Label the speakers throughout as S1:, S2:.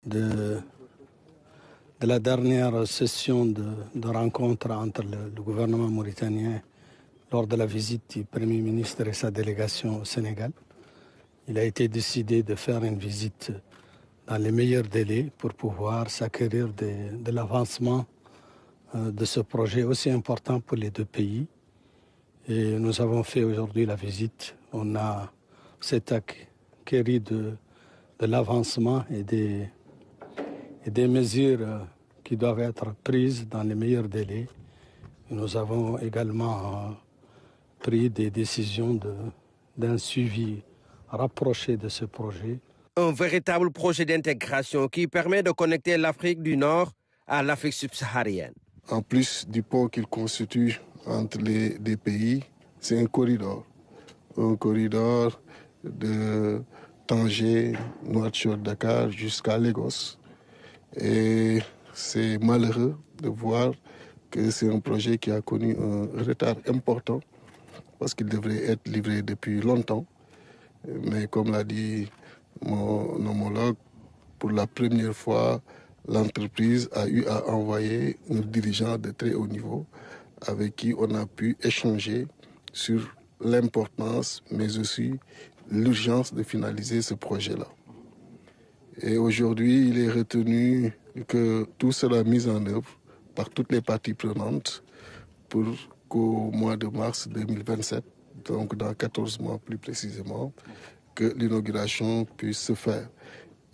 S1: de la dernière session de rencontre entre le gouvernement mauritanien lors de la visite du Premier ministre et sa délégation au Sénégal. Il a été décidé de faire une visite dans les meilleurs délais pour pouvoir s'acquérir de l'avancement de ce projet aussi important pour les deux pays. Et nous avons fait aujourd'hui la visite. On s'est acquéri de l'avancement et des mesures qui doivent être prises dans les meilleurs délais. Et nous avons également pris des décisions d'un suivi rapproché de ce projet.
S2: Un véritable projet d'intégration qui permet de connecter l'Afrique du Nord à l'Afrique subsaharienne.
S3: En plus du pont qu'il constitue entre les deux pays, c'est un corridor de Tanger, Nouakchott, Dakar jusqu'à Lagos. Et c'est malheureux de voir que c'est un projet qui a connu un retard important parce qu'il devrait être livré depuis longtemps. Mais comme l'a dit mon homologue, pour la première fois, l'entreprise a eu à envoyer un dirigeant de très haut niveau avec qui on a pu échanger sur l'importance, mais aussi l'urgence de finaliser ce projet-là. Et aujourd'hui, il est retenu que tout sera mis en œuvre par toutes les parties prenantes pour qu'au mois de mars 2027, donc dans 14 mois plus précisément, que l'inauguration puisse se faire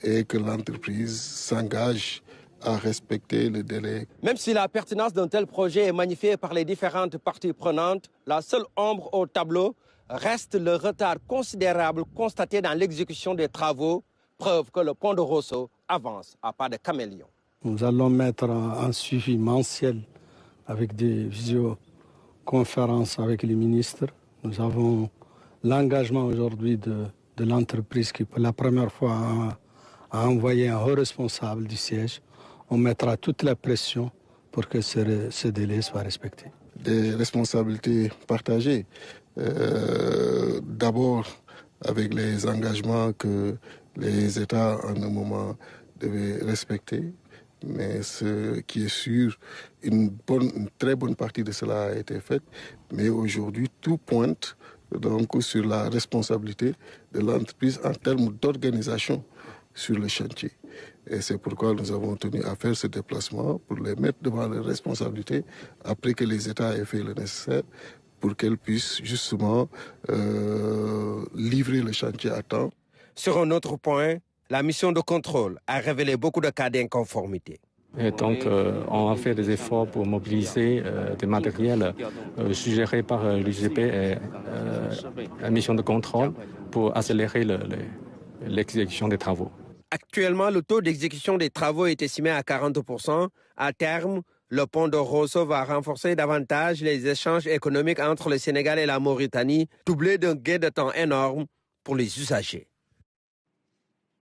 S3: et que l'entreprise s'engage à respecter le délai.
S2: Même si la pertinence d'un tel projet est magnifiée par les différentes parties prenantes, la seule ombre au tableau reste le retard considérable constaté dans l'exécution des travaux, preuve que le pont de Rosso avance à pas de caméléon.
S1: Nous allons mettre un suivi mensuel avec des visioconférences avec les ministres. Nous avons l'engagement aujourd'hui de l'entreprise qui, pour la première fois, a envoyé un haut responsable du siège. On mettra toute la pression pour que ce délai soit respecté.
S3: Des responsabilités partagées. D'abord avec les engagements que les États en un moment devaient respecter. Mais ce qui est sûr, une très bonne partie de cela a été faite. Mais aujourd'hui, tout pointe donc sur la responsabilité de l'entreprise en termes d'organisation sur le chantier. Et c'est pourquoi nous avons tenu à faire ce déplacement pour les mettre devant leurs responsabilités après que les États aient fait le nécessaire pour qu'elles puissent justement livrer le chantier à temps.
S2: Sur un autre point, la mission de contrôle a révélé beaucoup de cas d'inconformité.
S4: Et donc, on a fait des efforts pour mobiliser des matériels suggérés par l'UGP et la mission de contrôle pour accélérer l'exécution des travaux.
S2: Actuellement, le taux d'exécution des travaux est estimé à 40%. À terme, le pont de Rosso va renforcer davantage les échanges économiques entre le Sénégal et la Mauritanie, doublé d'un gain de temps énorme pour les usagers.